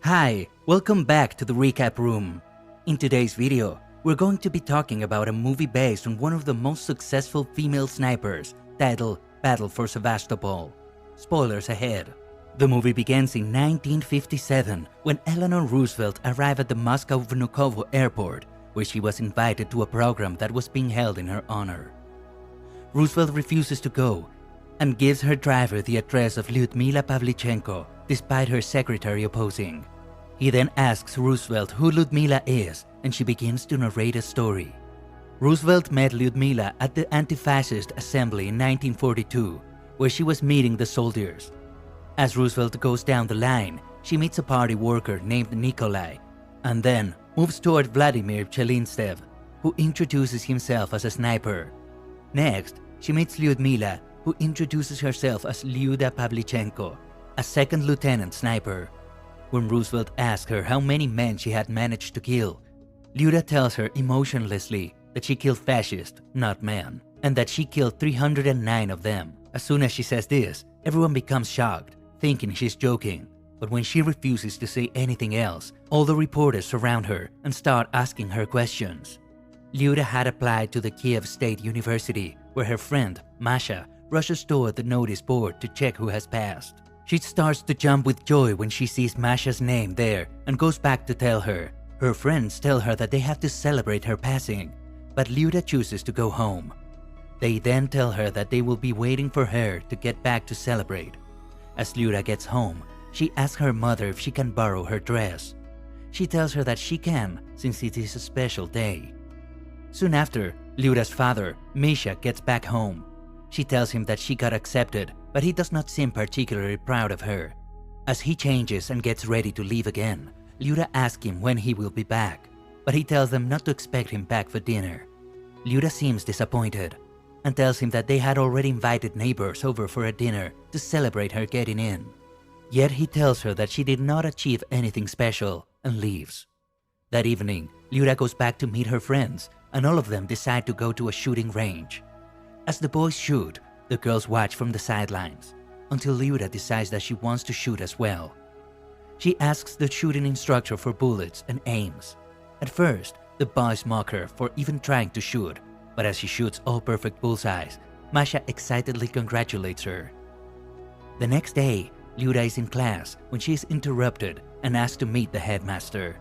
Hi, welcome back to the recap room. In today's video, we're going to be talking about a movie based on one of the most successful female snipers, titled Battle for Sevastopol. Spoilers ahead. The movie begins in 1957 when Eleanor Roosevelt arrived at the Moscow-Vnukovo airport, where she was invited to a program that was being held in her honor. Roosevelt refuses to go and gives her driver the address of Lyudmila Pavlichenko, despite her secretary opposing. He then asks Roosevelt who Lyudmila is, and she begins to narrate a story. Roosevelt met Lyudmila at the Anti-Fascist Assembly in 1942, where she was meeting the soldiers. As Roosevelt goes down the line, she meets a party worker named Nikolai, and then moves toward Vladimir Chelinstev, who introduces himself as a sniper. Next, she meets Lyudmila, who introduces herself as Lyuda Pavlichenko, a second lieutenant sniper. When Roosevelt asks her how many men she had managed to kill, Lyuda tells her emotionlessly that she killed fascists, not men, and that she killed 309 of them. As soon as she says this, everyone becomes shocked, thinking she's joking. But when she refuses to say anything else, all the reporters surround her and start asking her questions. Lyuda had applied to the Kiev State University, where her friend, Masha, rushes toward the notice board to check who has passed. She starts to jump with joy when she sees Masha's name there and goes back to tell her. Her friends tell her that they have to celebrate her passing, but Lyuda chooses to go home. They then tell her that they will be waiting for her to get back to celebrate. As Lyuda gets home, she asks her mother if she can borrow her dress. She tells her that she can, since it is a special day. Soon after, Lyuda's father, Misha, gets back home. She tells him that she got accepted, but he does not seem particularly proud of her. As he changes and gets ready to leave again, Lyuda asks him when he will be back, but he tells them not to expect him back for dinner. Lyuda seems disappointed and tells him that they had already invited neighbors over for a dinner to celebrate her getting in. Yet he tells her that she did not achieve anything special and leaves. That evening, Lyuda goes back to meet her friends, and all of them decide to go to a shooting range. As the boys shoot, the girls watch from the sidelines, until Lyuda decides that she wants to shoot as well. She asks the shooting instructor for bullets and aims. At first, the boys mock her for even trying to shoot, but as she shoots all perfect bullseyes, Masha excitedly congratulates her. The next day, Lyuda is in class when she is interrupted and asked to meet the headmaster.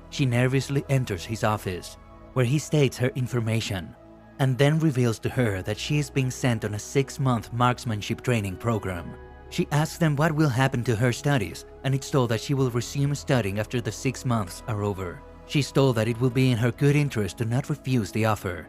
She nervously enters his office, where he states her information, and then reveals to her that she is being sent on a 6-month marksmanship training program. She asks them what will happen to her studies, and it's told that she will resume studying after the 6 months are over. She's told that it will be in her good interest to not refuse the offer.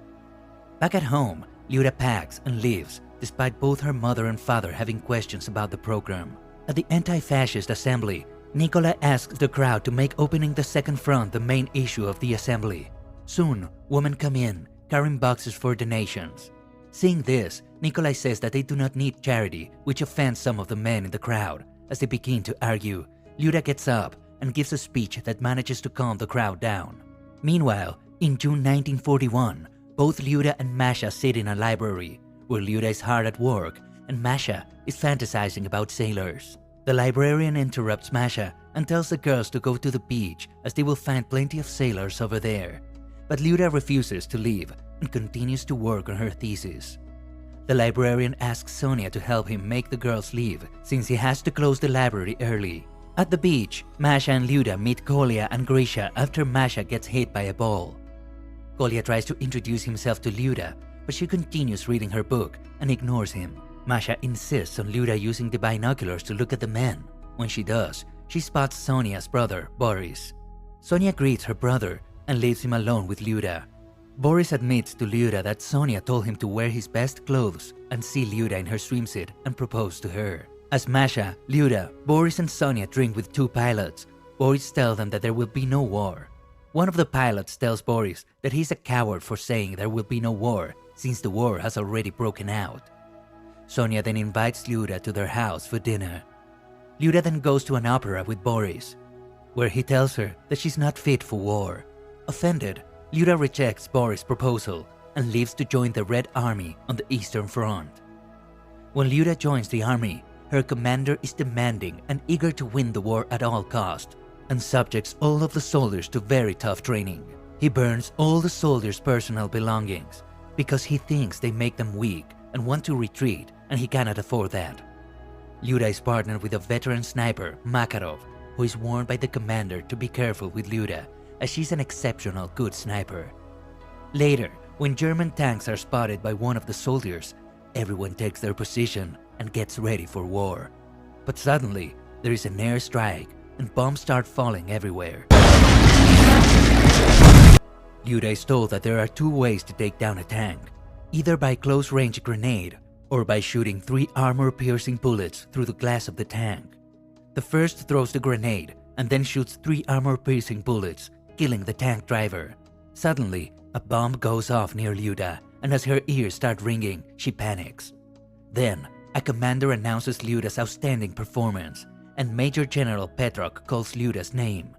Back at home, Lyuda packs and leaves, despite both her mother and father having questions about the program. At the Anti-Fascist Assembly, Nikolai asks the crowd to make opening the second front the main issue of the assembly. Soon, women come in, carrying boxes for donations. Seeing this, Nikolai says that they do not need charity, which offends some of the men in the crowd. As they begin to argue, Lyuda gets up and gives a speech that manages to calm the crowd down. Meanwhile, in June 1941, both Lyuda and Masha sit in a library, where Lyuda is hard at work and Masha is fantasizing about sailors. The librarian interrupts Masha and tells the girls to go to the beach as they will find plenty of sailors over there. But Lyuda refuses to leave and continues to work on her thesis. The librarian asks Sonia to help him make the girls leave, since he has to close the library early. At the beach, Masha and Lyuda meet Kolya and Grisha after Masha gets hit by a ball. Kolya tries to introduce himself to Lyuda, but she continues reading her book and ignores him. Masha insists on Lyuda using the binoculars to look at the men. When she does, she spots Sonia's brother, Boris. Sonia greets her brother and leaves him alone with Lyuda. Boris admits to Lyuda that Sonia told him to wear his best clothes and see Lyuda in her swimsuit and propose to her. As Masha, Lyuda, Boris and Sonia drink with 2 pilots, Boris tells them that there will be no war. One of the pilots tells Boris that he's a coward for saying there will be no war, since the war has already broken out. Sonia then invites Lyuda to their house for dinner. Lyuda then goes to an opera with Boris, where he tells her that she's not fit for war. Offended, Lyuda rejects Boris' proposal and leaves to join the Red Army on the Eastern Front. When Lyuda joins the army, her commander is demanding and eager to win the war at all cost. and subjects all of the soldiers to very tough training. He burns all the soldiers' personal belongings because he thinks they make them weak and want to retreat, and he cannot afford that. Lyuda is partnered with a veteran sniper, Makarov, who is warned by the commander to be careful with Lyuda, as she's an exceptional good sniper. Later, when German tanks are spotted by one of the soldiers, everyone takes their position and gets ready for war. But suddenly, there is an airstrike and bombs start falling everywhere. Lyuda is told that there are two ways to take down a tank, either by close-range grenade or by shooting 3 armor-piercing bullets through the glass of the tank. The first throws the grenade and then shoots 3 armor-piercing bullets, killing the tank driver. Suddenly, a bomb goes off near Lyuda, and as her ears start ringing, she panics. Then, a commander announces Lyuda's outstanding performance, and Major General Petrok calls Lyuda's name.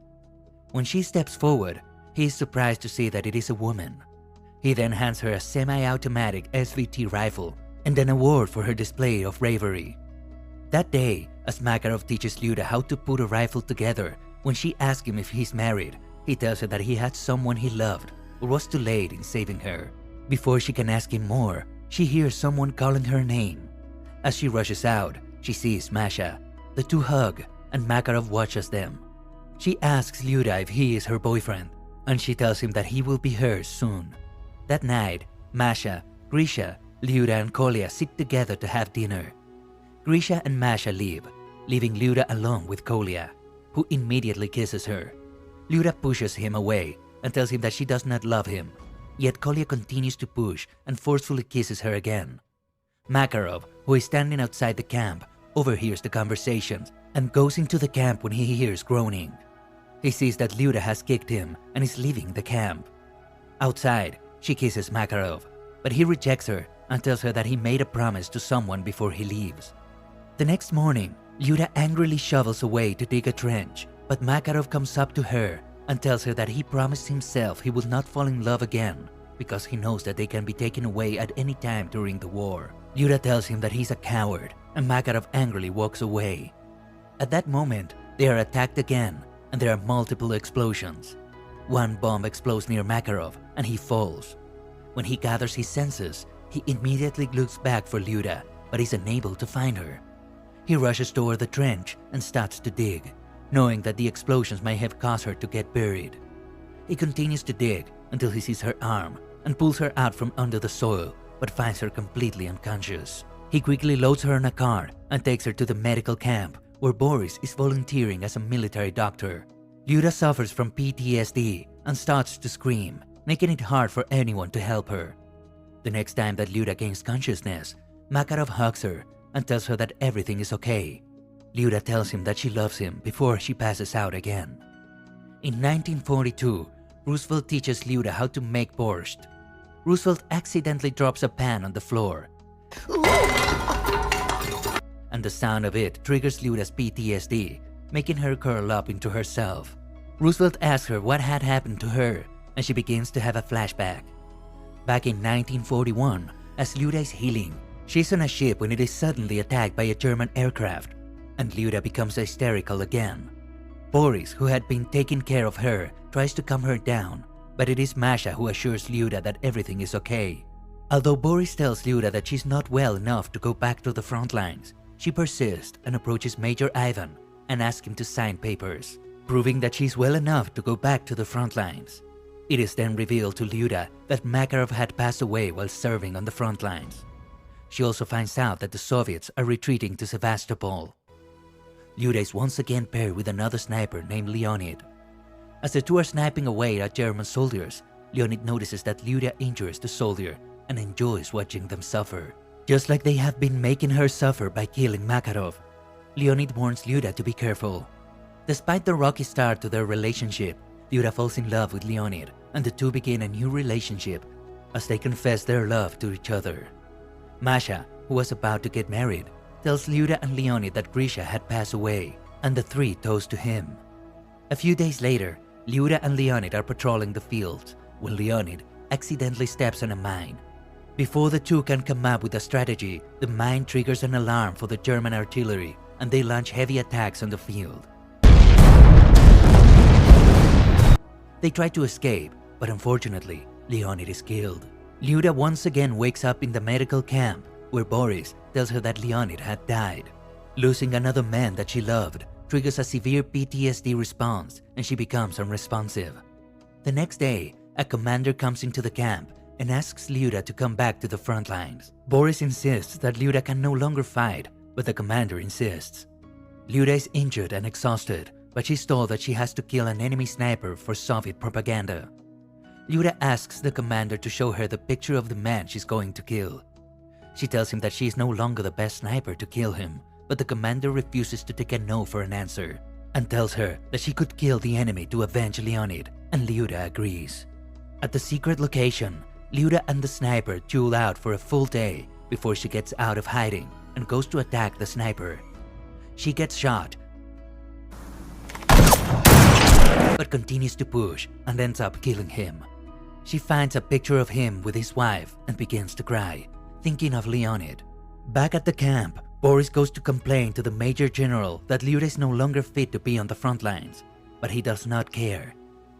When she steps forward, he is surprised to see that it is a woman. He then hands her a semi-automatic SVT rifle and an award for her display of bravery. That day, as Makarov teaches Lyuda how to put a rifle together, when she asks him if he's married, he tells her that he had someone he loved or was too late in saving her. Before she can ask him more, she hears someone calling her name. As she rushes out, she sees Masha. The two hug, and Makarov watches them. She asks Lyuda if he is her boyfriend, and she tells him that he will be hers soon. That night, Masha, Grisha, Lyuda and Kolya sit together to have dinner. Grisha and Masha leave, leaving Lyuda alone with Kolya, who immediately kisses her. Lyuda pushes him away and tells him that she does not love him, yet Kolya continues to push and forcefully kisses her again. Makarov, who is standing outside the camp, overhears the conversations and goes into the camp when he hears groaning. He sees that Lyuda has kicked him and is leaving the camp. Outside, she kisses Makarov, but he rejects her and tells her that he made a promise to someone before he leaves. The next morning, Lyuda angrily shovels away to dig a trench, but Makarov comes up to her and tells her that he promised himself he will not fall in love again because he knows that they can be taken away at any time during the war. Lyuda tells him that he's a coward, and Makarov angrily walks away. At that moment, they are attacked again, and there are multiple explosions. One bomb explodes near Makarov, and he falls. When he gathers his senses, he immediately looks back for Lyuda, but is unable to find her. He rushes toward the trench and starts to dig, knowing that the explosions may have caused her to get buried. He continues to dig until he sees her arm and pulls her out from under the soil, but finds her completely unconscious. He quickly loads her in a car and takes her to the medical camp, where Boris is volunteering as a military doctor. Lyuda suffers from PTSD and starts to scream, making it hard for anyone to help her. The next time that Lyuda gains consciousness, Makarov hugs her and tells her that everything is okay. Lyuda tells him that she loves him before she passes out again. In 1942, Roosevelt teaches Lyuda how to make borscht. Roosevelt accidentally drops a pan on the floor, and the sound of it triggers Lyuda's PTSD, making her curl up into herself. Roosevelt asks her what had happened to her, and she begins to have a flashback. Back in 1941, as Lyuda is healing, she's on a ship when it is suddenly attacked by a German aircraft, and Lyuda becomes hysterical again. Boris, who had been taking care of her, tries to calm her down, but it is Masha who assures Lyuda that everything is okay. Although Boris tells Lyuda that she's not well enough to go back to the front lines, she persists and approaches Major Ivan and asks him to sign papers, proving that she's well enough to go back to the front lines. It is then revealed to Lyuda that Makarov had passed away while serving on the front lines. She also finds out that the Soviets are retreating to Sevastopol. Lyuda is once again paired with another sniper named Leonid. As the two are sniping away at German soldiers, Leonid notices that Lyuda injures the soldier and enjoys watching them suffer, just like they have been making her suffer by killing Makarov. Leonid warns Lyuda to be careful. Despite the rocky start to their relationship, Lyuda falls in love with Leonid, and the two begin a new relationship as they confess their love to each other. Masha, who was about to get married, tells Lyuda and Leonid that Grisha had passed away, and the three toast to him. A few days later, Lyuda and Leonid are patrolling the fields when Leonid accidentally steps on a mine. Before the two can come up with a strategy, the mine triggers an alarm for the German artillery, and they launch heavy attacks on the field. They try to escape, but unfortunately, Leonid is killed. Lyuda once again wakes up in the medical camp, where Boris tells her that Leonid had died. Losing another man that she loved triggers a severe PTSD response, and she becomes unresponsive. The next day, a commander comes into the camp and asks Lyuda to come back to the front lines. Boris insists that Lyuda can no longer fight, but the commander insists. Lyuda is injured and exhausted, but she's told that she has to kill an enemy sniper for Soviet propaganda. Lyuda asks the commander to show her the picture of the man she's going to kill. She tells him that she is no longer the best sniper to kill him, but the commander refuses to take a no for an answer, and tells her that she could kill the enemy to avenge Leonid, and Lyuda agrees. At the secret location, Lyuda and the sniper duel out for a full day before she gets out of hiding and goes to attack the sniper. She gets shot, but continues to push and ends up killing him. She finds a picture of him with his wife and begins to cry, thinking of Leonid. Back at the camp, Boris goes to complain to the Major General that Lyuda is no longer fit to be on the front lines, but he does not care.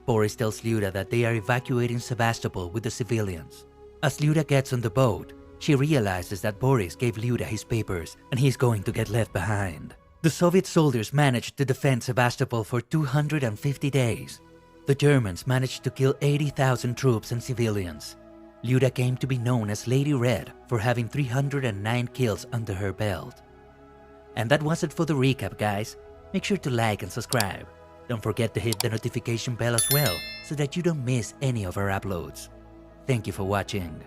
Boris tells Lyuda that they are evacuating Sevastopol with the civilians. As Lyuda gets on the boat, she realizes that Boris gave Lyuda his papers and he is going to get left behind. The Soviet soldiers managed to defend Sevastopol for 250 days. The Germans managed to kill 80,000 troops and civilians. Lyuda came to be known as Lady Red for having 309 kills under her belt. And that was it for the recap, guys. Make sure to like and subscribe. Don't forget to hit the notification bell as well so that you don't miss any of our uploads. Thank you for watching.